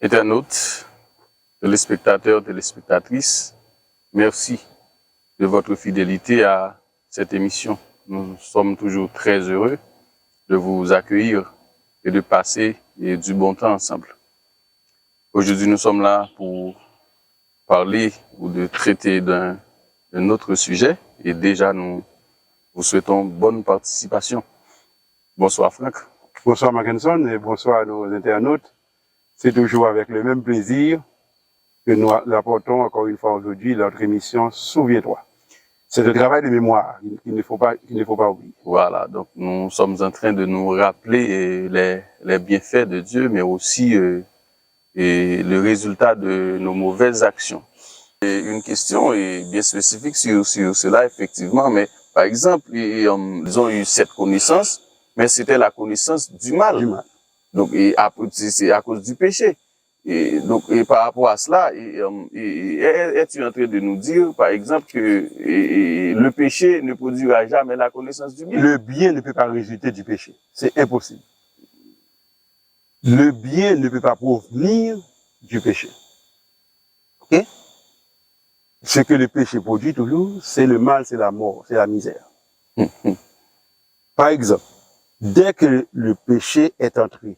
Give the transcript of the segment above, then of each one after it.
Internautes, téléspectateurs, téléspectatrices, merci de votre fidélité à cette émission. Nous sommes toujours très heureux de vous accueillir et de passer du bon temps ensemble. Aujourd'hui, nous sommes là pour parler ou de traiter d'un autre sujet et déjà nous vous souhaitons bonne participation. Bonsoir Franck. Bonsoir Mackinson et bonsoir à nos internautes. C'est toujours avec le même plaisir que nous apportons encore une fois aujourd'hui notre émission Souviens-toi. C'est le travail de mémoire qu'il ne faut pas oublier. Voilà, donc nous sommes en train de nous rappeler les bienfaits de Dieu, mais aussi et le résultat de nos mauvaises actions. Et une question est bien spécifique sur cela, effectivement, mais par exemple, ils ont eu cette connaissance, mais c'était la connaissance du mal. Donc, c'est à cause du péché. Et donc, et par rapport à cela, es-tu en train de nous dire, par exemple, que le péché ne produira jamais la connaissance du bien? Le bien ne peut pas résulter du péché. C'est impossible. Le bien ne peut pas provenir du péché. Ok? Ce que le péché produit toujours, c'est le mal, c'est la mort, c'est la misère. Par exemple, dès que le péché est entré,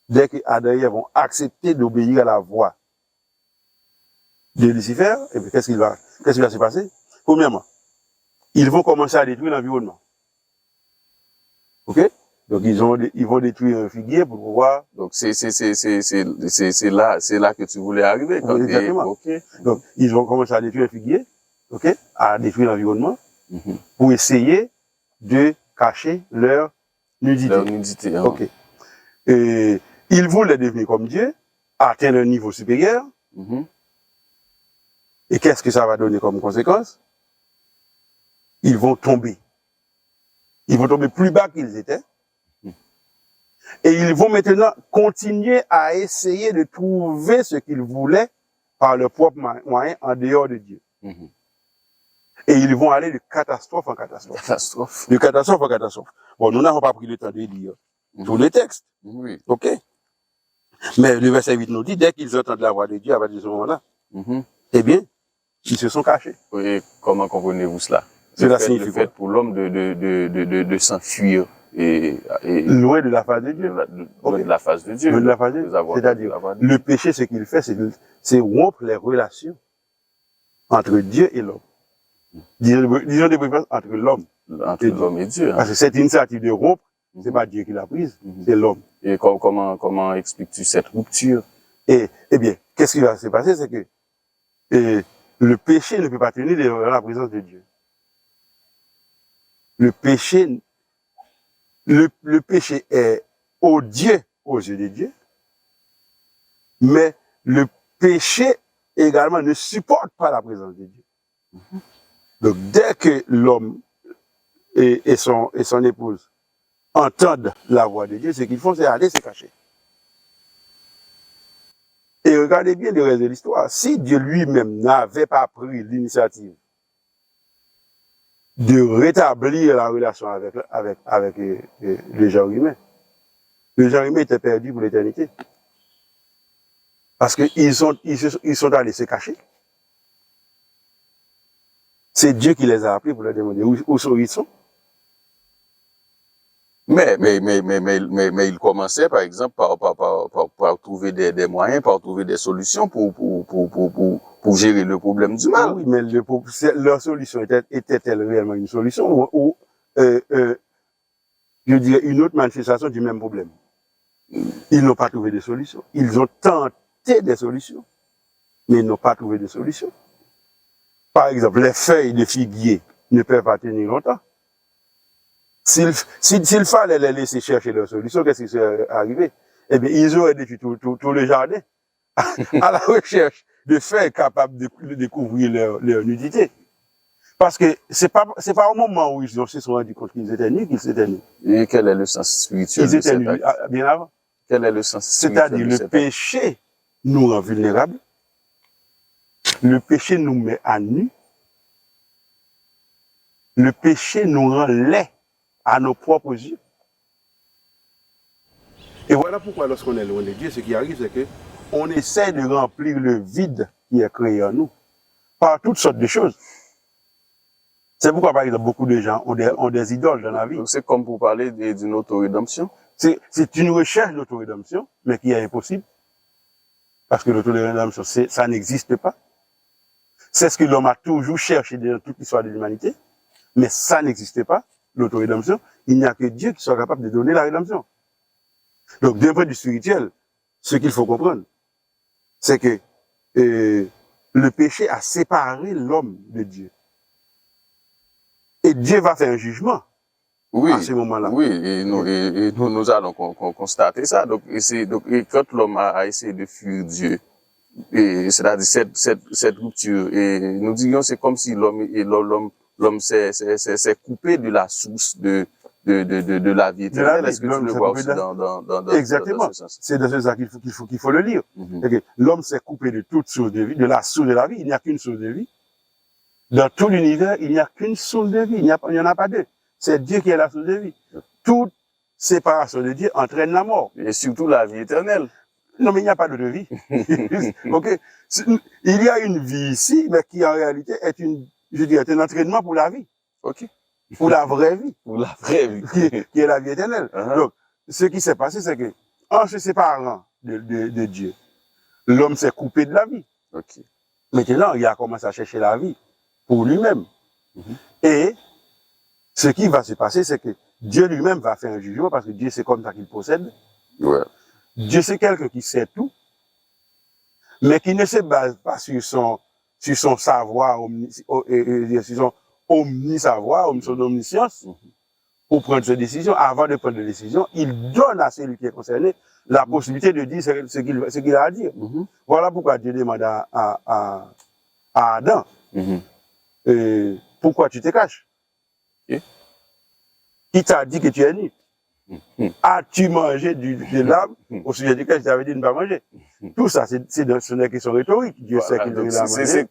dès que Adam et Ève vont accepter d'obéir à la voix de Lucifer, et puis qu'est-ce qui va se passer? Premièrement, ils vont commencer à détruire l'environnement. Ok? Donc ils vont détruire un figuier pour pouvoir. Donc c'est là que tu voulais arriver. Exactement. Okay. Donc ils vont commencer à détruire un figuier, ok? À détruire l'environnement, pour essayer de cacher leur nudité. Leur nudité. Hein. Ok. Et ils voulaient devenir comme Dieu, atteindre un niveau supérieur. Et qu'est-ce que ça va donner comme conséquence? Ils vont tomber. Ils vont tomber plus bas qu'ils étaient. Et ils vont maintenant continuer à essayer de trouver ce qu'ils voulaient par leurs propres moyens en dehors de Dieu. Et ils vont aller de catastrophe en catastrophe. De catastrophe en catastrophe. Bon, nous n'avons pas pris le temps de lire tous les textes. Oui. Ok? Mais le verset 8 nous dit, dès qu'ils entendent la voix de Dieu à partir de ce moment-là, eh bien, ils se sont cachés. Et comment comprenez-vous cela? Cela signifie le fait pour l'homme de s'enfuir et loin de la face de Dieu. Loin de la face de Dieu. Loin de la face de Dieu. C'est-à-dire, le péché, ce qu'il fait, c'est rompre les relations entre Dieu et l'homme. Disons des préférences entre l'homme. Entre l'homme et Dieu. Hein. Parce que cette initiative de rompre, c'est pas Dieu qui l'a prise, c'est l'homme. Et comment expliques-tu cette rupture? Eh bien, qu'est-ce qui va se passer? C'est que le péché ne peut pas tenir devant la présence de Dieu. Le péché est odieux aux yeux de Dieu, mais le péché également ne supporte pas la présence de Dieu. Donc, dès que l'homme et son épouse entendent la voix de Dieu, ce qu'ils font, c'est aller se cacher. Et regardez bien le reste de l'histoire. Si Dieu lui-même n'avait pas pris l'initiative de rétablir la relation avec le genre humain, le genre humain était perdu pour l'éternité. Parce qu'ils sont allés se cacher. C'est Dieu qui les a appelés pour leur demander où ils sont. Mais il commençait, par exemple, par trouver des moyens, par trouver des solutions pour gérer le problème du mal. Oui, mais leur solution était-elle réellement une solution ou je dirais une autre manifestation du même problème? Ils n'ont pas trouvé de solution. Ils ont tenté des solutions, mais ils n'ont pas trouvé de solution. Par exemple, les feuilles de figuier ne peuvent pas tenir longtemps. S'il fallait les laisser chercher leur solution, qu'est-ce qui serait arrivé? Eh bien, ils auraient détruit tout le jardin à la recherche de feuilles capables de découvrir leur nudité. Parce que c'est pas au moment où ils se sont rendus compte qu'ils étaient nus qu'ils s'étaient nus. Et quel est le sens spirituel de cet acte? Ils étaient nus bien avant. Quel est le sens spirituel? C'est-à-dire le péché nous rend vulnérables. Le péché nous met à nu. Le péché nous rend laids à nos propres yeux. Et voilà pourquoi lorsqu'on est loin de Dieu, ce qui arrive, c'est que on essaie de remplir le vide qui est créé en nous par toutes sortes de choses. C'est pourquoi, par exemple, beaucoup de gens ont des idoles dans la vie. C'est comme pour parler d'une autorédemption. C'est une recherche d'autorédemption, mais qui est impossible. Parce que l'autorédemption, ça n'existe pas. C'est ce que l'homme a toujours cherché dans toute l'histoire de l'humanité, mais ça n'existe pas, l'autorédemption. Il n'y a que Dieu qui soit capable de donner la rédemption. Donc, d'un point de vue spirituel, ce qu'il faut comprendre, c'est que le péché a séparé l'homme de Dieu. Et Dieu va faire un jugement à ce moment-là. Oui, et nous allons constater ça. Donc, et quand l'homme a essayé de fuir Dieu, c'est-à-dire cette rupture, et nous dirions c'est comme si l'homme s'est coupé de la source de la vie éternelle. Est-ce que tu le vois aussi dans exactement. ce sens? C'est dans ce sens qu'il faut le lire. L'homme s'est coupé de toute source de vie, de la source de la vie. Il n'y a qu'une source de vie. Dans tout l'univers, il n'y a qu'une source de vie. Il n'y en a pas deux. C'est Dieu qui est la source de vie. Toute séparation de Dieu entraîne la mort. Et surtout la vie éternelle. Non, mais il n'y a pas de vie. Okay? Il y a une vie ici, mais qui en réalité est un entraînement pour la vie. Ok. Pour la vraie vie. Pour la vraie vie. Qui est la vie éternelle. Donc, ce qui s'est passé, c'est que, en se séparant de Dieu, l'homme s'est coupé de la vie. Okay. Maintenant, il a commencé à chercher la vie pour lui-même. Et ce qui va se passer, c'est que Dieu lui-même va faire un jugement parce que Dieu, c'est comme ça qu'il possède. Ouais. Dieu, c'est quelqu'un qui sait tout, mais qui ne se base pas sur son savoir, sur son omnisavoir, son omniscience, pour prendre ses décisions. Avant de prendre des décisions, il donne à celui qui est concerné la possibilité de dire ce qu'il a à dire. Voilà pourquoi Dieu demande à Adam, pourquoi tu te caches? Qui t'a dit que tu es nu? As-tu mangé de l'arbre au sujet duquel je t'avais dit de ne pas manger? Tout ça, ce n'est que son rhétorique. Dieu sait qu'il doit la manger.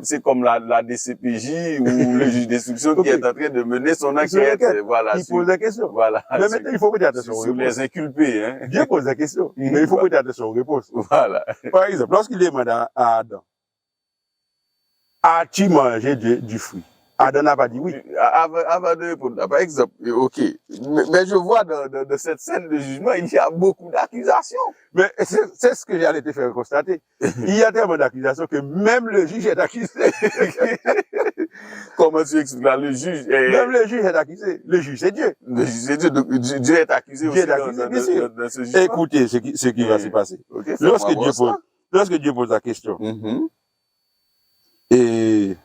C'est comme la DCPJ ou le juge d'instruction qui est en train de mener son enquête. Voilà. Il pose la question. Voilà. Mais maintenant, il faut prêter attention aux réponses. Sur les inculpés, hein. Dieu pose la question. Mais il faut prêter attention aux réponses. Voilà. Par exemple, lorsqu'il demande à Adam, as-tu mangé du fruit? Adam n'a pas dit oui. Avant de répondre, par exemple, ok. Mais je vois dans cette scène de jugement, il y a beaucoup d'accusations. Mais c'est ce que j'allais te faire constater. Il y a tellement d'accusations que même le juge est accusé. Comment tu expliques là, le juge même le juge est accusé. Le juge, c'est Dieu. Le juge, c'est Dieu. Donc, Dieu est accusé aussi dans ce jugement. Écoutez ce qui va se passer. Okay, lorsque Dieu pose la question, et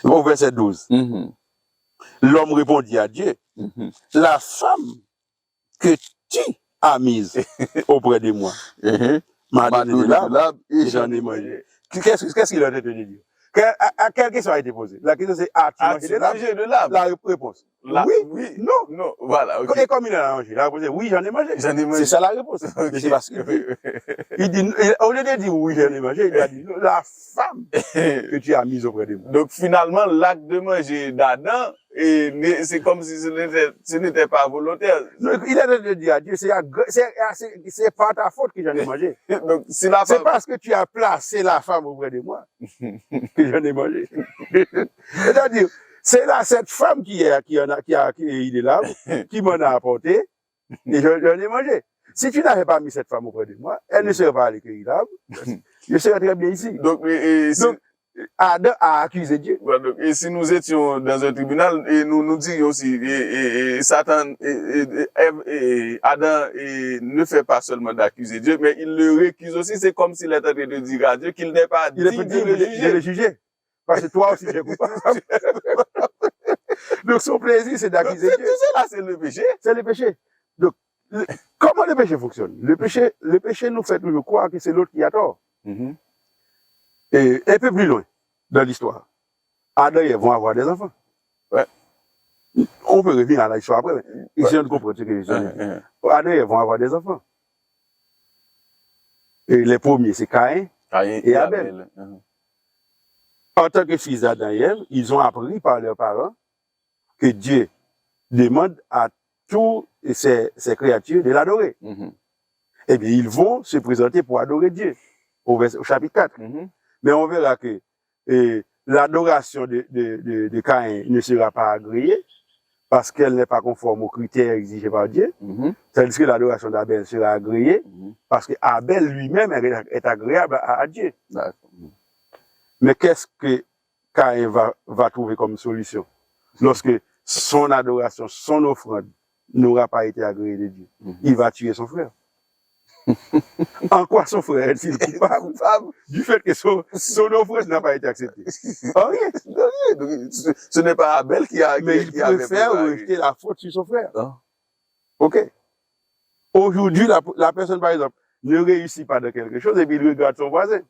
au verset 12, l'homme répondit à Dieu, la femme que tu as mise auprès de moi m'a donné de l'arbre et j'en ai mangé. Qu'est-ce qu'il a de dire? Quelle question a été posée? La question c'est, as-tu mangé de l'arbre? La réponse. Oui, non. Voilà. Okay. Et comme il en a mangé, la réponse est oui, j'en ai mangé. C'est ça la réponse. Okay. C'est parce que il dit, au lieu de dire oui, j'en ai mangé, il a dit la femme que tu as mise auprès de moi. Donc finalement, l'acte de manger d'Adam, c'est comme si ce n'était pas volontaire. Donc, il a de dire à Dieu, c'est pas ta faute que j'en ai mangé. Donc c'est parce que tu as placé la femme auprès de moi que j'en ai mangé. C'est-à-dire, c'est là cette femme qui a idée l'arbre, qui m'en a apporté, et j'en ai mangé. Si tu n'avais pas mis cette femme auprès de moi, elle ne serait pas allée cueillir l'arbre. Je serais très bien ici. Donc Adam a accusé Dieu. Donc, et si nous étions dans un tribunal, et nous dirions aussi, Satan, Adam ne fait pas seulement d'accuser Dieu, mais il le récuse aussi. C'est comme s'il était en train de dire à Dieu qu'il n'est pas digne de le juger. Parce que toi aussi, tu es coupable. Donc, son plaisir, c'est d'accuser Dieu. Tout cela, c'est le péché. C'est le péché. Donc, comment le péché fonctionne? Le péché nous fait toujours croire que c'est l'autre qui a tort. Et un peu plus loin, dans l'histoire, Adam et Ève vont avoir des enfants. Ouais. On peut revenir à l'histoire après, mais ici, on comprend ce que je dis. Adam et Ève vont avoir des enfants. Et les premiers, c'est Caïn et Abel. En tant que fils d'Adam et Ève, ils ont appris par leurs parents que Dieu demande à toutes ces créatures de l'adorer. eh bien, ils vont se présenter pour adorer Dieu, au chapitre 4. Mais on verra que l'adoration de Caïn ne sera pas agréée parce qu'elle n'est pas conforme aux critères exigés par Dieu. Tandis que l'adoration d'Abel sera agréée parce que Abel lui-même est agréable à Dieu. Mais qu'est-ce que Caïn va trouver comme solution lorsque son adoration, son offrande n'aura pas été agréée de Dieu? Il va tuer son frère. En quoi son frère est-il coupable du fait que son offrande n'a pas été acceptée? Rien. Donc, ce n'est pas Abel qui a... Mais il préfère rejeter la faute sur son frère. OK. Aujourd'hui, la personne, par exemple, ne réussit pas de quelque chose et puis il regarde son voisin.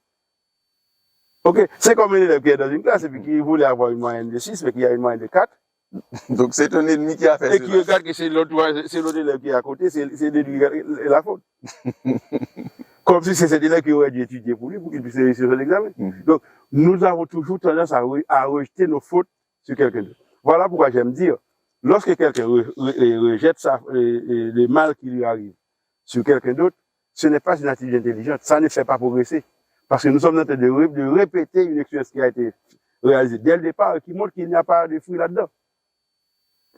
OK. C'est comme un élève qui est dans une classe et puis qui voulait avoir une moyenne de 6, mais qui a une moyenne de 4. Donc c'est un ennemi qui a fait ça. Et qui regarde que c'est l'autre élève qui est à côté, c'est lui qui a la faute. Comme si c'est cet élève qui aurait dû étudier pour lui, pour qu'il puisse réussir son examen. Donc, nous avons toujours tendance à rejeter nos fautes sur quelqu'un d'autre. Voilà pourquoi j'aime dire, lorsque quelqu'un rejette le mal qui lui arrive sur quelqu'un d'autre, ce n'est pas une attitude intelligente. Ça ne fait pas progresser. Parce que nous sommes en train de répéter une expérience qui a été réalisée dès le départ et qui montre qu'il n'y a pas de fruit là-dedans.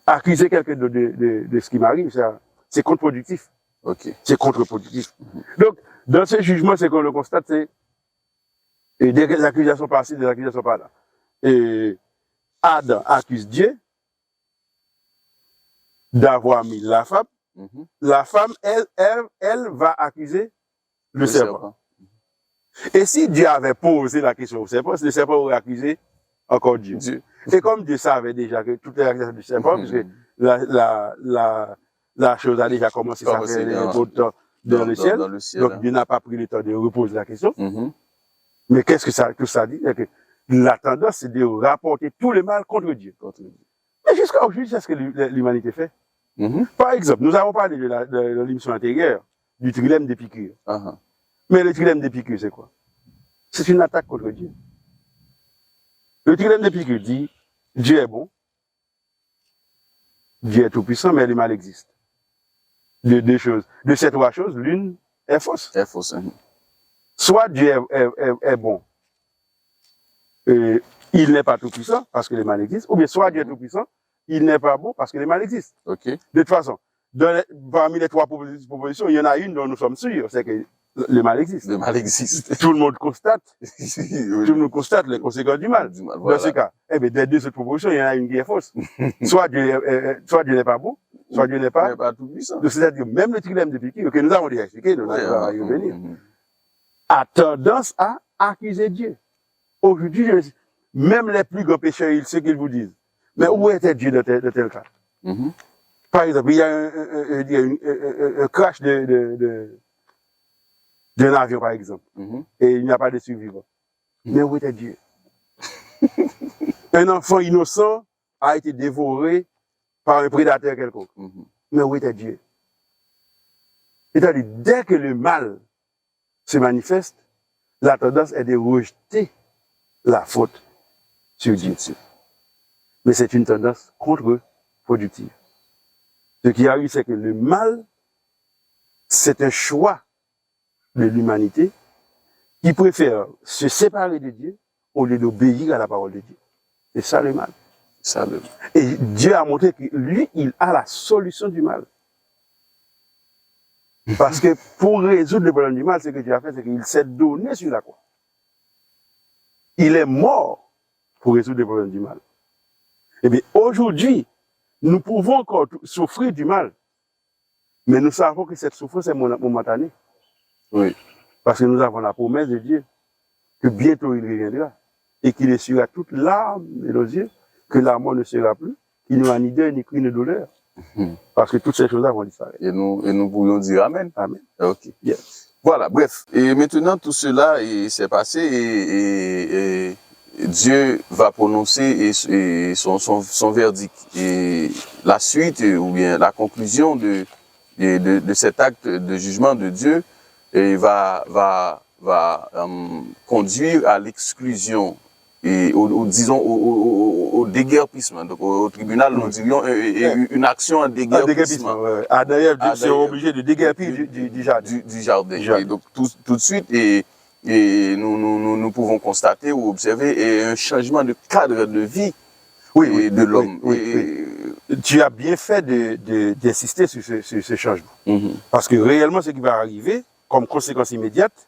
Accuser quelqu'un de ce qui m'arrive, c'est contre-productif. C'est contre-productif. Donc, dans ce jugement, ce qu'on le constate, c'est des accusations par-ci, des accusations par-là. Et Adam accuse Dieu d'avoir mis la femme. La femme, elle va accuser le serpent. Et si Dieu avait posé la question au serpent, le serpent aurait accusé encore Dieu. Et comme Dieu savait déjà que toutes les accusations du serpent, puisque la chose a déjà commencé à faire trop de temps dans le ciel, donc Dieu n'a pas pris le temps de reposer la question. Mais qu'est-ce que tout ça dit? Que la tendance, c'est de rapporter tout le mal contre Dieu. Mais jusqu'à aujourd'hui, c'est ce que l'humanité fait. Par exemple, nous avons parlé de l'émission antérieure, du trilemme d'Épicure. Mais le trilemme d'Épicure, c'est quoi? C'est une attaque contre Dieu. Le trilemme d'Épicure dit, Dieu est bon, Dieu est tout-puissant, mais le mal existe. De ces trois choses, l'une est fausse. Soit Dieu est bon, il n'est pas tout-puissant parce que le mal existe, ou bien soit Dieu est tout-puissant, il n'est pas bon parce que le mal existe. De toute façon, parmi les trois propositions, il y en a une dont nous sommes sûrs, c'est que le mal existe. Le mal existe. Tout le monde constate. Tout le monde constate les conséquences du mal. Dans ce cas, eh bien, des deux autres propositions, il y en a une qui est fausse. Soit Dieu n'est pas bon, soit Dieu n'est pas tout puissant. C'est-à-dire, même le trilemme d'Épicure, que nous avons déjà expliqué, nous allons y revenir, a tendance à accuser Dieu. Aujourd'hui, même les plus grands pécheurs, ils savent ce qu'ils vous disent. Mais où était Dieu dans tel cas? Par exemple, il y a un crash d'un avion, par exemple, et il n'y a pas de survivants. Mais où était Dieu? Un enfant innocent a été dévoré par un prédateur quelconque. Mais où était Dieu? C'est-à-dire, dès que le mal se manifeste, la tendance est de rejeter la faute sur Dieu. Mais c'est une tendance contre-productive. Ce qui arrive, c'est que le mal, c'est un choix de l'humanité qui préfère se séparer de Dieu au lieu d'obéir à la parole de Dieu. C'est ça le mal. Et Dieu a montré que lui, il a la solution du mal. Parce que pour résoudre le problème du mal, ce que Dieu a fait, c'est qu'il s'est donné sur la croix. Il est mort pour résoudre le problème du mal. Eh bien, aujourd'hui, nous pouvons encore souffrir du mal, mais nous savons que cette souffrance est momentanée. Parce que nous avons la promesse de Dieu que bientôt il reviendra et qu'il essuiera toute larme de nos yeux, que la mort ne sera plus, qu'il n'y aura ni deuil, ni cri, ni douleur. Parce que toutes ces choses-là vont disparaître. Et nous pourrions dire Amen. Amen. Ok. Voilà, bref. Et maintenant, tout cela s'est passé et Dieu va prononcer son verdict. Et la suite, ou bien la conclusion de cet acte de jugement de Dieu va conduire à l'exclusion et disons, au déguerpissement. Donc, au tribunal, nous dirions une action en déguerpissement. Adam et Ève sont obligés de déguerpir du jardin. Du jardin. Et donc, tout de suite, et nous pouvons constater ou observer un changement de cadre de vie de l'homme. Tu as bien fait d'insister sur ce changement. Parce que réellement, ce qui va arriver, comme conséquence immédiate,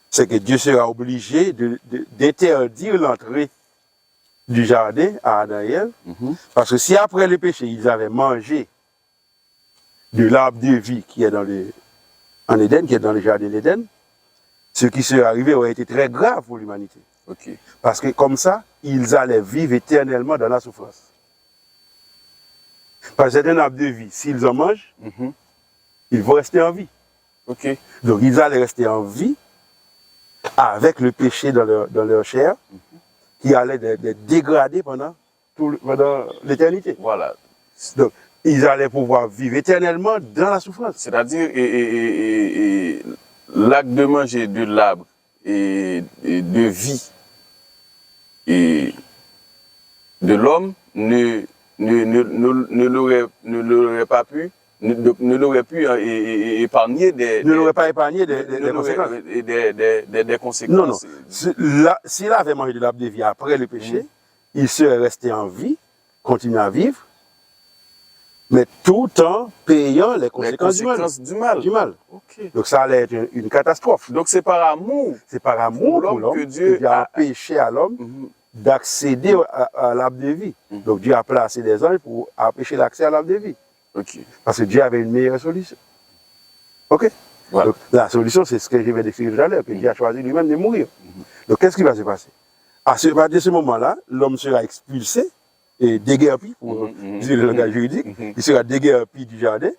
c'est que Dieu sera obligé d'interdire l'entrée du jardin à Adam et Ève. Parce que si après le péché, ils avaient mangé de l'arbre de vie qui est en Éden, qui est dans le jardin d'Éden, ce qui serait arrivé aurait été très grave pour l'humanité. Parce que comme ça, ils allaient vivre éternellement dans la souffrance. Parce que c'est un arbre de vie. S'ils en mangent, ils vont rester en vie. Donc ils allaient rester en vie avec le péché dans leur chair, qui allait les dégrader pendant l'éternité. Voilà. Donc ils allaient pouvoir vivre éternellement dans la souffrance. C'est-à-dire, l'acte de manger de l'arbre et de vie et de l'homme ne l'aurait pas pu, ne l'aurait pu épargner des conséquences. Des conséquences. Non. S'il avait mangé de l'arbre de vie après le péché, il serait resté en vie, continuer à vivre, mais tout en payant les conséquences du mal. Donc ça allait être une catastrophe. Donc c'est par amour. C'est par amour pour l'homme que Dieu a empêché à l'homme d'accéder à l'arbre de vie. Donc Dieu a placé des anges pour empêcher l'accès à l'arbre de vie. Parce que Dieu avait une meilleure solution. Voilà. Donc la solution, c'est ce que je viens d'expliquer tout à l'heure, que Dieu a choisi lui-même de mourir. Donc qu'est-ce qui va se passer? À partir de ce moment-là, l'homme sera expulsé et déguerpi, pour utiliser le langage juridique, il sera déguerpi du jardin.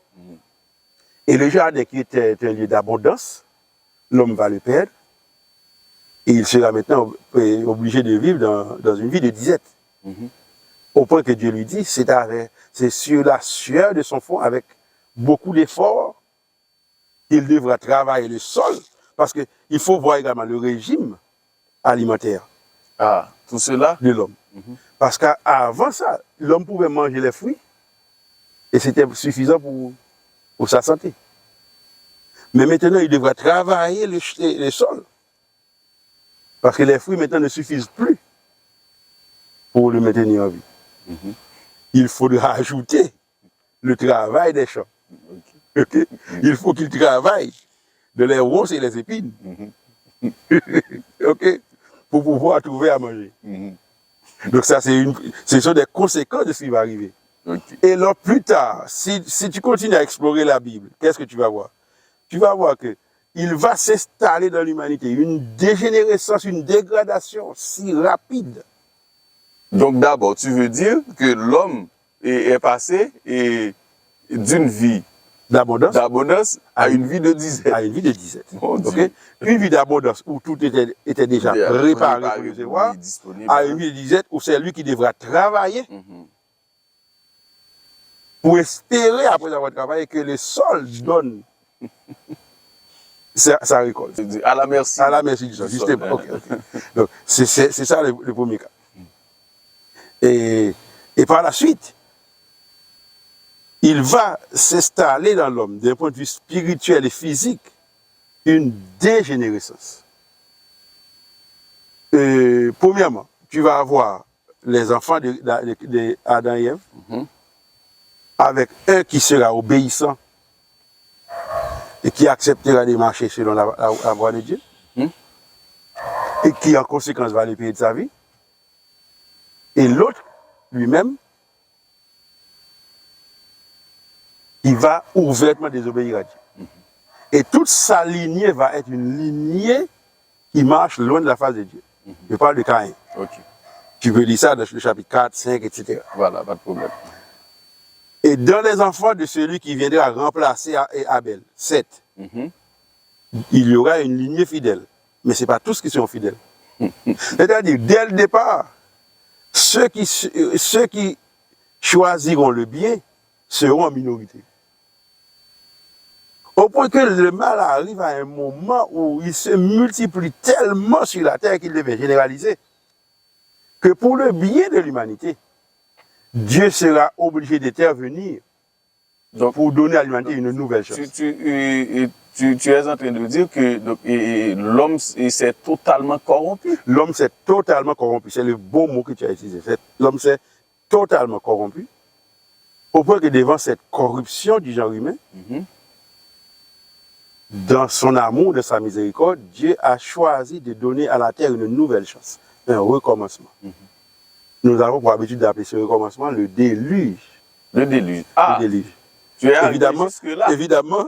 Et le jardin qui était un lieu d'abondance, l'homme va le perdre. Et il sera maintenant obligé de vivre dans une vie de disette. Au point que Dieu lui dit, c'est sur la sueur de son front, avec beaucoup d'efforts, qu'il devra travailler le sol, parce qu'il faut voir également le régime alimentaire tout cela de l'homme. Parce qu'avant ça, l'homme pouvait manger les fruits, et c'était suffisant pour sa santé. Mais maintenant, il devra travailler le sol. Parce que les fruits maintenant ne suffisent plus pour le maintenir en vie. Il faudra ajouter le travail des champs. Il faut qu'il travaille de les ronces et les épines. Pour pouvoir trouver à manger. Donc ça, ce sont des conséquences de ce qui va arriver. Et là, plus tard, si tu continues à explorer la Bible, qu'est-ce que tu vas voir? Tu vas voir que il va s'installer dans l'humanité une dégénérescence, une dégradation si rapide. Donc d'abord, tu veux dire que l'homme est passé d'une vie d'abondance à une vie de disette. À une vie de disette. Une vie d'abondance où tout était déjà préparé pour le recevoir, à une vie de disette où c'est lui qui devra travailler pour espérer, après avoir travaillé, que le sol donne sa récolte. À la merci. À la merci du sol, justement. Donc, c'est ça le premier cas. Et par la suite, il va s'installer dans l'homme, d'un point de vue spirituel et physique, une dégénérescence. Premièrement, tu vas avoir les enfants d'Adam et Ève, avec un qui sera obéissant et qui acceptera de marcher selon la voie de Dieu, et qui en conséquence va le payer de sa vie, et l'autre, lui-même, il va ouvertement désobéir à Dieu. Et toute sa lignée va être une lignée qui marche loin de la face de Dieu. Je parle de Caïn. Tu peux lire ça dans le chapitre 4, 5, etc. Voilà, pas de problème. Et dans les enfants de celui qui viendra remplacer Abel, Seth, il y aura une lignée fidèle. Mais ce n'est pas tous qui sont fidèles. C'est-à-dire, dès le départ, ceux qui choisiront le bien seront en minorité. Au point que le mal arrive à un moment où il se multiplie tellement sur la terre qu'il devient généralisé. que pour le bien de l'humanité, Dieu sera obligé d'intervenir pour donner à l'humanité une nouvelle chance. Tu es en train de dire que l'homme s'est totalement corrompu. L'homme s'est totalement corrompu. C'est le bon mot que tu as utilisé. L'homme s'est totalement corrompu. Au point que devant cette corruption du genre humain, dans son amour, de sa miséricorde, Dieu a choisi de donner à la terre une nouvelle chance, un recommencement. Nous avons pour habitude d'appeler ce recommencement le déluge. Le déluge. Ah, le déluge. Tu es évidemment, jusque-là. Évidemment,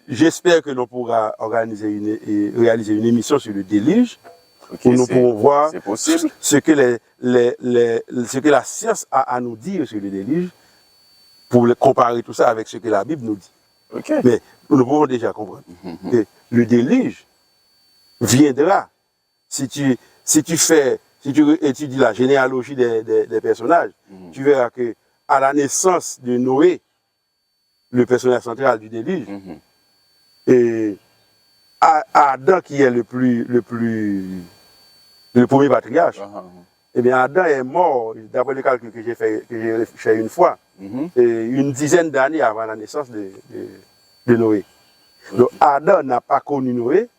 j'espère que l'on pourra réaliser une émission sur le déluge, où nous pourrons voir ce que, ce que la science a à nous dire sur le déluge, pour comparer tout ça avec ce que la Bible nous dit. Mais nous pouvons déjà comprendre que le déluge viendra si tu étudies la généalogie des personnages, tu verras que à la naissance de Noé, le personnage central du déluge, et Adam qui est le premier patriarche, eh bien Adam est mort, d'après le calcul que j'ai fait une fois, une dizaine d'années avant la naissance de Noé. Donc Adam n'a pas connu Noé,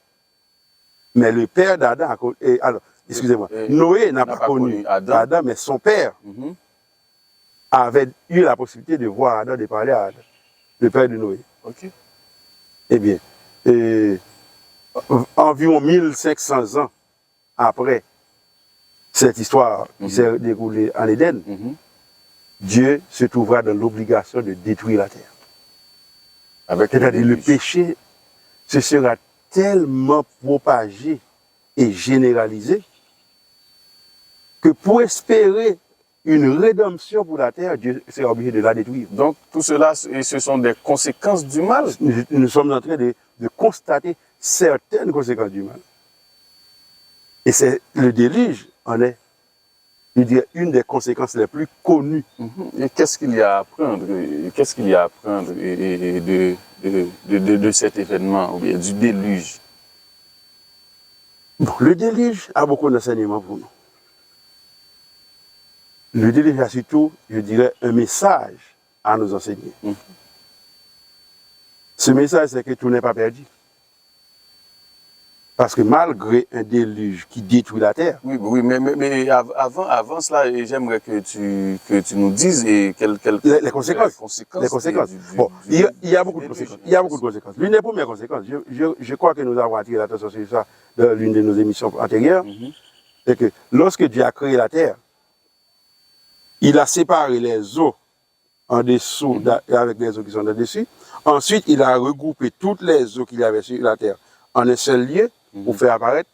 mais le père d'Adam a connu. Alors, excusez-moi, Noé n'a pas connu Adam, mais son père avait eu la possibilité de voir Adam, de parler à Adam, le père de Noé. Eh bien, environ 1500 ans après cette histoire qui s'est déroulée en Éden, Dieu se trouvera dans l'obligation de détruire la terre. C'est-à-dire le péché se sera tellement propagé et généralisé que pour espérer une rédemption pour la terre, Dieu sera obligé de la détruire. Donc tout cela, ce sont des conséquences du mal. Nous sommes en train de constater certaines conséquences du mal. Et c'est le déluge en est, je dirais, une des conséquences les plus connues. Et qu'est-ce qu'il y a à apprendre? Qu'est-ce qu'il y a à apprendre de cet événement, ou bien du déluge? Bon, le déluge a beaucoup d'enseignements pour nous. Le déluge a surtout, je dirais, un message à nous enseigner. Ce message, c'est que tout n'est pas perdu. Parce que malgré un déluge qui détruit la terre. Oui, mais avant cela, j'aimerais que tu nous dises les conséquences. Les conséquences. Bon, il y a beaucoup de conséquences. Il y a beaucoup de conséquences. L'une des premières conséquences, je crois que nous avons attiré l'attention sur ça dans l'une de nos émissions antérieures, c'est que lorsque Dieu a créé la terre, il a séparé les eaux en dessous avec les eaux qui sont en dessus. Ensuite, il a regroupé toutes les eaux qu'il y avait sur la terre en un seul lieu pour faire apparaître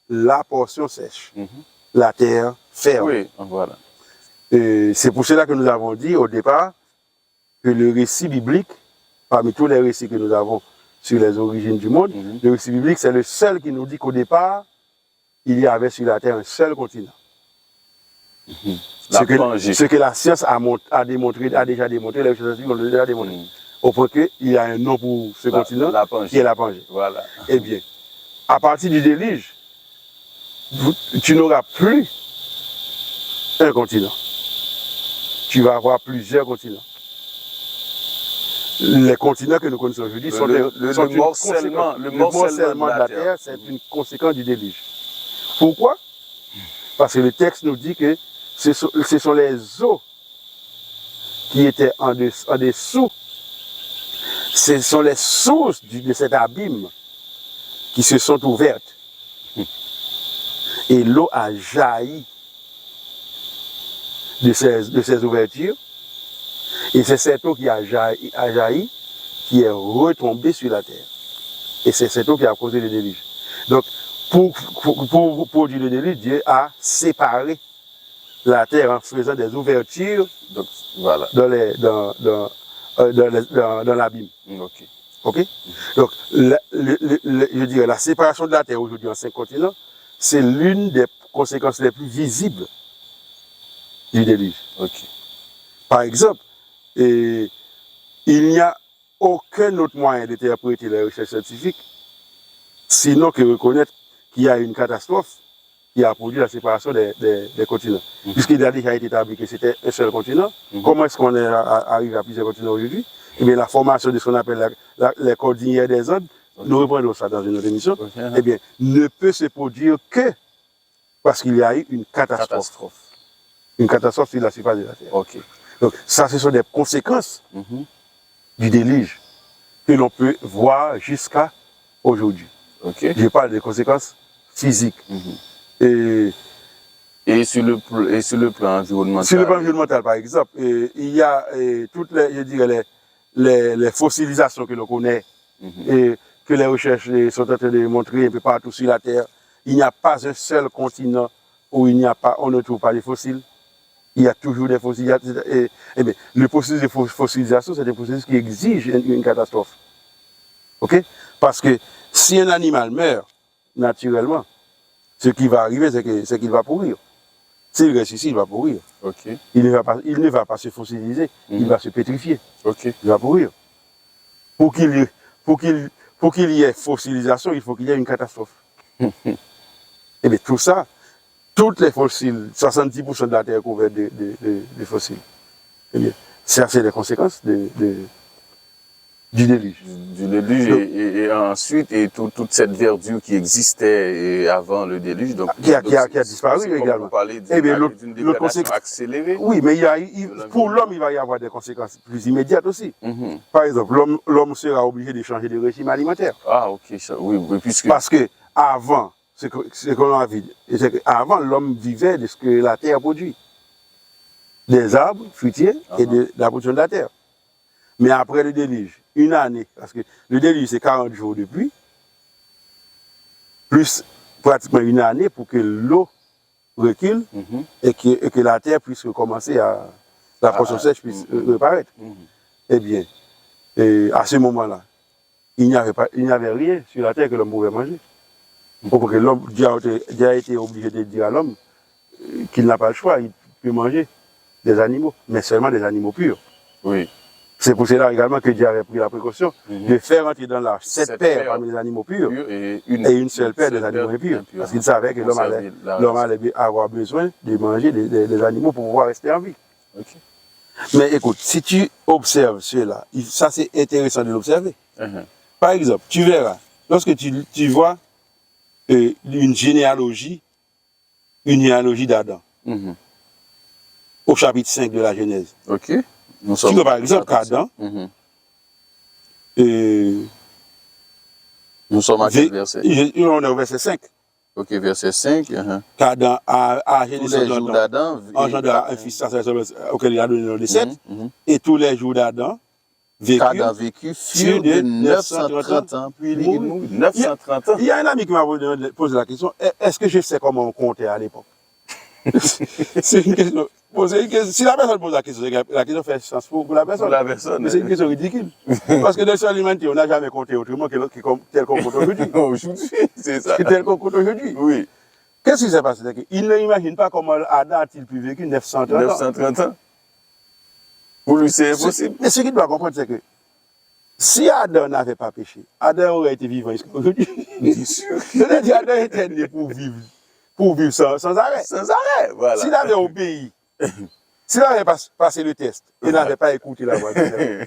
la portion sèche, la terre ferme. Oui, voilà. C'est pour cela que nous avons dit au départ que le récit biblique, parmi tous les récits que nous avons sur les origines du monde, le récit biblique, c'est le seul qui nous dit qu'au départ, il y avait sur la terre un seul continent. Ce que la science a déjà démontré, les scientifiques ont déjà démontré. Au point qu'il y a un nom pour ce continent, qui est la Pangée. Voilà. Eh bien, à partir du déluge, tu n'auras plus un continent. Tu vas avoir plusieurs continents. Les continents que nous connaissons aujourd'hui sont le morcellement de la terre, c'est une conséquence du déluge. Pourquoi? Parce que le texte nous dit que ce sont les eaux qui étaient en dessous. Ce sont les sources de cet abîme qui se sont ouvertes. Et l'eau a jailli de ces ouvertures. Et c'est cette eau qui a jailli qui est retombée sur la terre. Et c'est cette eau qui a causé le déluge. Donc, pour produire le déluge, Dieu a séparé la terre en faisant des ouvertures dans l'abîme. Ok? Donc, je dirais, la séparation de la terre aujourd'hui en 5 continents, c'est l'une des conséquences les plus visibles du déluge. Par exemple, il n'y a aucun autre moyen d'interpréter les recherches scientifiques, sinon que reconnaître qu'il y a une catastrophe qui a produit la séparation des continents. Puisqu'il a déjà été établi que c'était un seul continent, comment est-ce qu'on est arrivé à plusieurs continents aujourd'hui? Eh bien, la formation de ce qu'on appelle les cordillères des Andes, nous reprendrons ça dans une autre émission, eh bien, ne peut se produire que parce qu'il y a eu une catastrophe. Une catastrophe sur la surface de la Terre. Ok. Donc, ça, ce sont des conséquences du déluge que l'on peut voir jusqu'à aujourd'hui. Ok. Je parle des conséquences physiques. Et sur le plan environnemental. Sur le plan environnemental, par exemple, il y a toutes les, je dirais, les fossilisations que l'on connaît et que les recherches sont en train de montrer un peu partout sur la Terre. Il n'y a pas un seul continent où on ne trouve pas de fossiles. Il y a toujours des fossiles. Eh bien, le processus de fossilisation, c'est un processus qui exige une catastrophe. OK? Parce que si un animal meurt naturellement, ce qui va arriver, c'est qu'il va pourrir. S'il reste ici, il va pourrir. Okay. Il ne va pas se fossiliser, il va se pétrifier. Okay. Il va pourrir. Pour qu'il y ait fossilisation, il faut qu'il y ait une catastrophe. Et bien tout ça, toutes les fossiles, 70% de la Terre est couverte de fossiles. Eh bien, ça, c'est les conséquences du déluge. Du déluge. Donc, et ensuite, toute cette verdure qui existait avant le déluge, donc, qui a disparu également. Vous parlez d'une dégradation accélérée. Oui, mais pour l'homme, il va y avoir des conséquences plus immédiates aussi. Par exemple, l'homme sera obligé de changer de régime alimentaire. Ah, ok. Oui, puisque... Parce que avant, ce qu'on a vu, c'est qu'avant, l'homme vivait de ce que la terre produit. Des arbres fruitiers et de la production de la terre. Mais après le déluge, une année, parce que le déluge c'est 40 jours de pluie, plus pratiquement une année pour que l'eau recule et que la terre puisse recommencer la portion sèche puisse reparaître. Eh bien, à ce moment-là, il n'y avait rien sur la terre que l'homme pouvait manger. Pour que l'homme a été obligé de dire à l'homme qu'il n'a pas le choix, il peut manger des animaux, mais seulement des animaux purs. Oui. C'est pour cela également que Dieu avait pris la précaution de faire entrer dans l'arche 7 paires parmi les animaux purs et une seule paire des animaux impurs. Parce qu'il savait que l'homme allait avoir besoin de manger des animaux pour pouvoir rester en vie. Okay. Mais écoute, si tu observes cela, ça c'est intéressant de l'observer. Par exemple, tu verras, lorsque tu vois une généalogie d'Adam, au chapitre 5 de la Genèse. Ok. Tu vois par exemple qu'Adam, nous sommes à quel verset? On est au verset 5. Ok, verset 5. Qu'Adam a tous les jours d'Adam engendre un fils auquel il a donné le nom de Seth, et tous les jours d'Adam vécu furent de 930 ans, puis il mourut. 930 ans. Il y a un ami qui m'a posé la question, est-ce que je sais comment on comptait à l'époque? C'est une question. Si la personne pose la question fait sens pour la personne. Mais c'est une question ridicule. Parce que dans l'histoire de l'humanité, on n'a jamais compté autrement tel qu'on compte aujourd'hui. Aujourd'hui, c'est ça. Tel qu'on compte aujourd'hui. Oui. Qu'est-ce qui s'est passé? Il n'imagine pas comment Adam a-t-il pu vécu 930 ans. 930 ans. Pour lui, c'est impossible. Mais ce qu'il doit comprendre, c'est que si Adam n'avait pas péché, Adam aurait été vivant jusqu'à aujourd'hui. Bien sûr. C'est-à-dire Adam était né pour vivre sans arrêt. Sans arrêt, voilà. S'il avait obéi, s'il avait passé le test et n'avait pas écouté la voix de Dieu,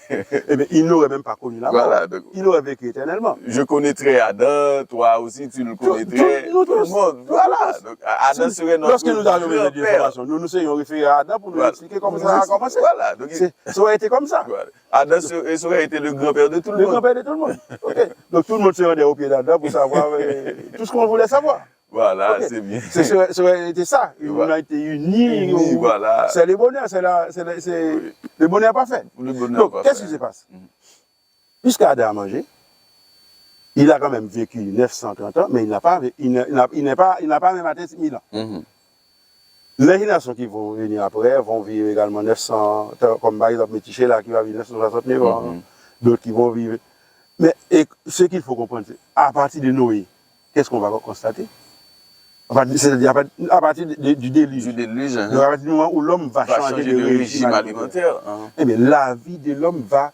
eh bien, il n'aurait même pas connu la mort. Voilà, il aurait vécu éternellement. Je connaîtrais Adam, toi aussi tu le connaîtrais. Tout le monde. Voilà. Donc, Adam serait notre Lorsque nous avions besoin d'informations, nous nous serions référés à Adam pour nous expliquer comment ça a commencé. Voilà. Donc, ça aurait été comme ça. Voilà. Adam aurait été le grand-père de tout le monde. Le grand-père de tout le monde. Okay. Donc tout le monde se rendait au pied d'Adam pour savoir tout ce qu'on voulait savoir. Voilà, c'est bien. Ça aurait été ça. On a été unis. Voilà. C'est le bonheur, c'est le bonheur parfait. Donc, qu'est-ce qui se passe? Puisqu'Adam a mangé, il a quand même vécu 930 ans, mais il n'a pas même atteint 1000 ans. Les générations qui vont venir après vont vivre également 900, comme par exemple Métichela qui va vivre 969 ans, d'autres qui vont vivre. Mais ce qu'il faut comprendre, c'est à partir de Noé, qu'est-ce qu'on va constater? C'est-à-dire à partir du déluge. À partir du moment où l'homme va changer de régime alimentaire. Eh bien, la vie de l'homme va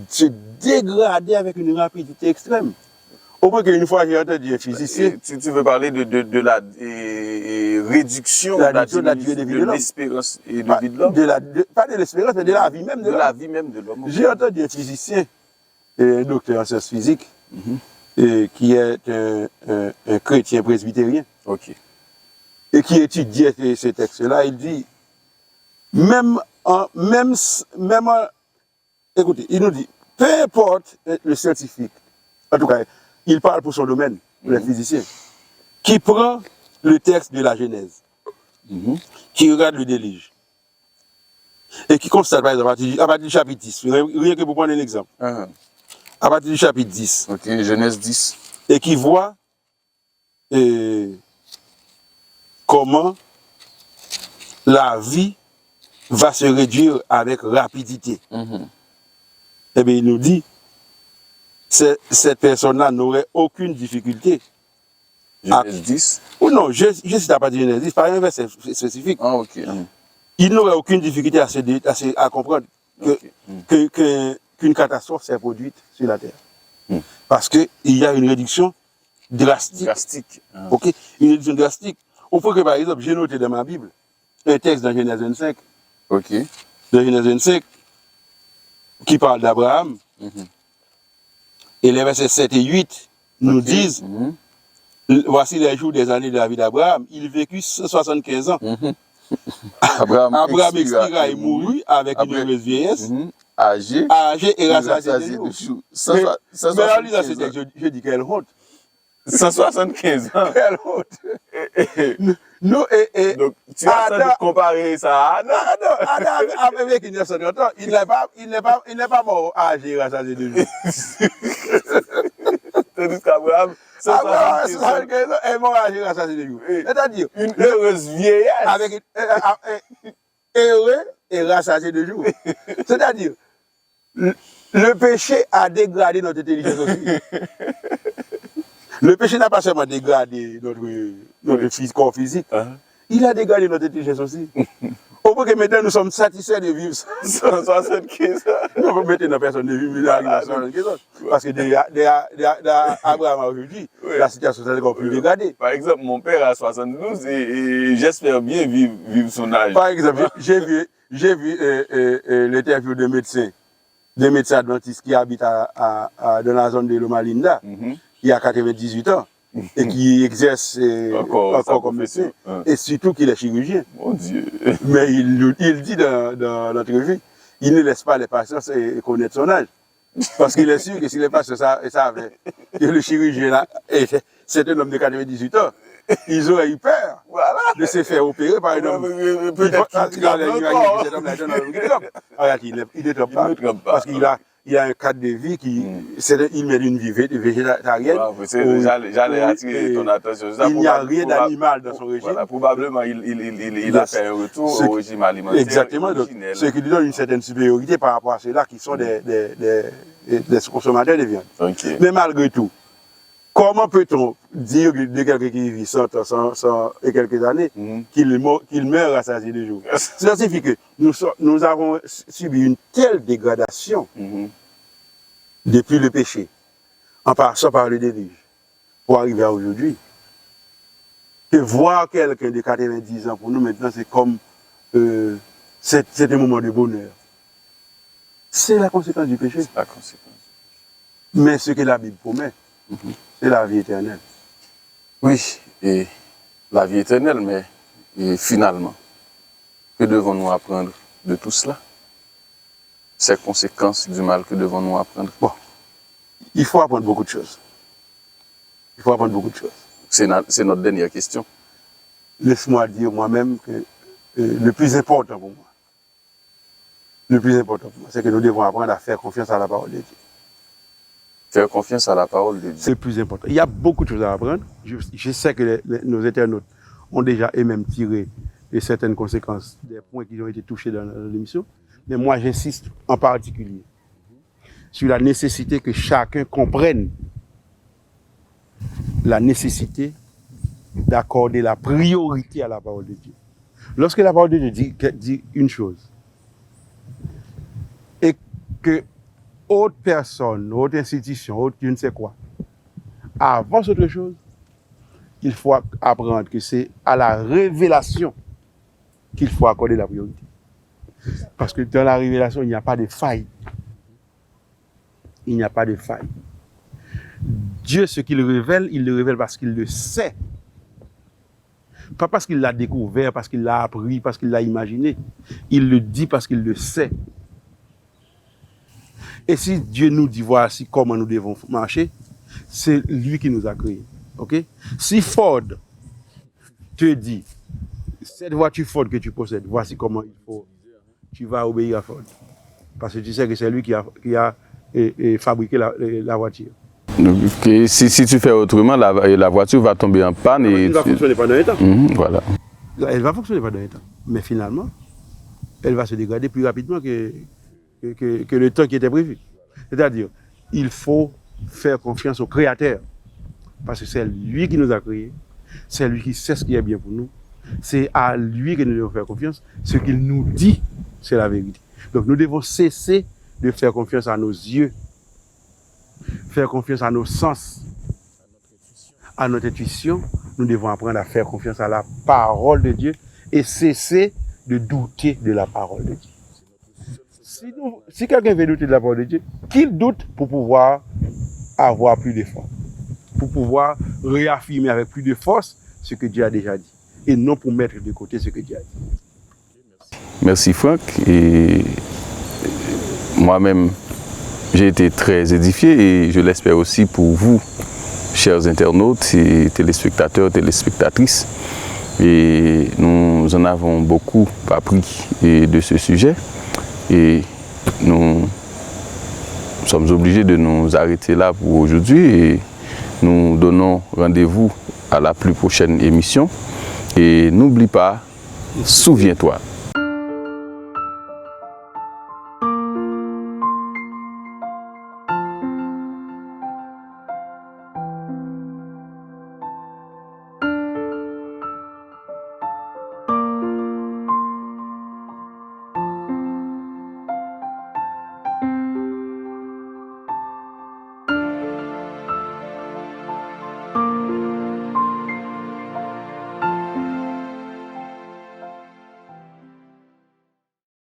se dégrader avec une rapidité extrême. Au point qu'une fois, j'ai entendu un physicien. Tu veux parler de réduction La de la réduction de la durée de vie de l'homme. l'espérance et de vie de l'homme. Pas de l'espérance, mais de la vie même de De l'homme. la vie même de l'homme. J'ai entendu un physicien, et un docteur en sciences physiques, qui est un chrétien presbytérien, Ok. et qui étudiait ces textes-là. Il dit, écoutez, il nous dit, peu importe le scientifique, en tout cas, il parle pour son domaine, le physicien, qui prend le texte de la Genèse, qui regarde le déluge, et qui constate, par exemple, à partir du chapitre 10, rien que pour prendre un exemple, Ah, à partir du chapitre 10, ok, Genèse 10. et qui voit comment la vie va se réduire avec rapidité. Eh bien, il nous dit, cette personne-là n'aurait aucune difficulté. Genèse 10. Ou non, je cite à partir de Genèse 10, par un verset spécifique. Ah, ok. Il n'aurait aucune difficulté à comprendre qu'une catastrophe s'est produite sur la Terre. Parce qu'il y a une réduction drastique. Drastique. Ok, une réduction drastique. Au point que, par exemple, j'ai noté dans ma Bible un texte dans Genèse 25. Ok. Dans Genèse 25, qui parle d'Abraham. Et les versets 7 et 8 nous disent, voici les jours des années de la vie d'Abraham. Il vécut 175 ans. Abraham expira et mourut avec une heureuse vieillesse. Âgé Et rassasié de jours. Mais en lisant ce texte, je dis quelle honte. 175 ans. Quelle honte. Nous, Donc, tu as sans doute comparé ça à Adam. Adam, avec 930 ans, il n'est pas mort âgé et rassasié de jours. Tandis qu'Abraham, 175 ans, est mort âgé et rassasié de jours. C'est-à-dire, une heureuse vieillesse. Avec heureux et rassasié de jours. C'est-à-dire, le péché a dégradé notre intelligence aussi. Le péché n'a pas seulement dégradé notre corps physique, il a dégradé notre intelligence aussi. Au point que maintenant nous sommes satisfaits de vivre 175 ans. Nous maintenant personne ne vit à 175 ans. Parce que derrière Abraham aujourd'hui, la situation s'est encore plus dégradée. Par exemple, mon père a 72 et j'espère bien vivre son âge. Par exemple, j'ai vu l'interview de médecins adventistes qui habitent dans la zone de Loma Linda, qui a 98 ans et qui exerce encore comme médecin, et surtout qu'il est chirurgien. Mon Dieu. Mais il dit dans l'entrevue, il ne laisse pas les patients connaître son âge. Parce qu'il est sûr que si les patients savent que le chirurgien là, c'est un homme de 98 ans, ils auraient eu peur de se faire opérer par un homme. Peut-être qu'il a il ne trompe pas. Parce qu'il a un cadre de vie il mène une vie végétarienne. J'allais attirer ton attention. Il n'y a rien d'animal dans son régime. Voilà, probablement, il a fait un retour au régime alimentaire. Exactement. Donc, ce qui lui donne une certaine supériorité par rapport à ceux-là qui sont des consommateurs de viande. Okay. Mais malgré tout, comment peut-on dire de quelqu'un qui vit 100 et quelques années qu'il meurt rassasié de jours? Cela signifie que nous avons subi une telle dégradation depuis le péché, en passant par le déluge, pour arriver à aujourd'hui, que voir quelqu'un de 90 ans pour nous maintenant, c'est comme c'est un moment de bonheur. C'est la conséquence du péché. La conséquence. Mais ce que la Bible promet, c'est la vie éternelle. Oui, et la vie éternelle, mais finalement, que devons-nous apprendre de tout cela? Ces conséquences du mal, que devons-nous apprendre? Bon, il faut apprendre beaucoup de choses. Il faut apprendre beaucoup de choses. C'est notre dernière question. Laisse-moi dire moi-même que le plus important pour moi, c'est que nous devons apprendre à faire confiance à la parole de Dieu. Faire confiance à la parole de Dieu. C'est le plus important. Il y a beaucoup de choses à apprendre. Je sais que nos internautes ont déjà eux-mêmes tiré certaines conséquences des points qui ont été touchés dans l'émission. Mais moi, j'insiste en particulier sur la nécessité que chacun comprenne la nécessité d'accorder la priorité à la parole de Dieu. Lorsque la parole de Dieu dit une chose, et que autre personne, autre institution, autre je ne sais quoi, avance autre chose, il faut apprendre que c'est à la révélation qu'il faut accorder la priorité. Parce que dans la révélation, il n'y a pas de faille. Il n'y a pas de faille. Dieu, ce qu'il révèle, il le révèle parce qu'il le sait. Pas parce qu'il l'a découvert, parce qu'il l'a appris, parce qu'il l'a imaginé. Il le dit parce qu'il le sait. Et si Dieu nous dit voici comment nous devons marcher, c'est lui qui nous a créés. Okay? Si Ford te dit, cette voiture Ford que tu possèdes, voici comment il faut, tu vas obéir à Ford. Parce que tu sais que c'est lui qui a fabriqué la voiture. Donc, si tu fais autrement, la voiture va tomber en panne. Elle va fonctionner pendant un temps. Voilà. Elle va fonctionner pendant un temps. Mais finalement, elle va se dégrader plus rapidement que le temps qui était prévu. C'est-à-dire, il faut faire confiance au Créateur. Parce que c'est lui qui nous a créés. C'est lui qui sait ce qui est bien pour nous. C'est à lui que nous devons faire confiance. Ce qu'il nous dit, c'est la vérité. Donc nous devons cesser de faire confiance à nos yeux, faire confiance à nos sens, à notre intuition. Nous devons apprendre à faire confiance à la parole de Dieu et cesser de douter de la parole de Dieu. Si quelqu'un veut douter de la parole de Dieu, qu'il doute pour pouvoir avoir plus de force, pour pouvoir réaffirmer avec plus de force ce que Dieu a déjà dit, et non pour mettre de côté ce que Dieu a dit. Merci Franck. Et moi-même, j'ai été très édifié et je l'espère aussi pour vous, chers internautes et téléspectateurs, téléspectatrices. Et nous en avons beaucoup appris de ce sujet. Et nous sommes obligés de nous arrêter là pour aujourd'hui et nous donnons rendez-vous à la plus prochaine émission. Et n'oublie pas, souviens-toi.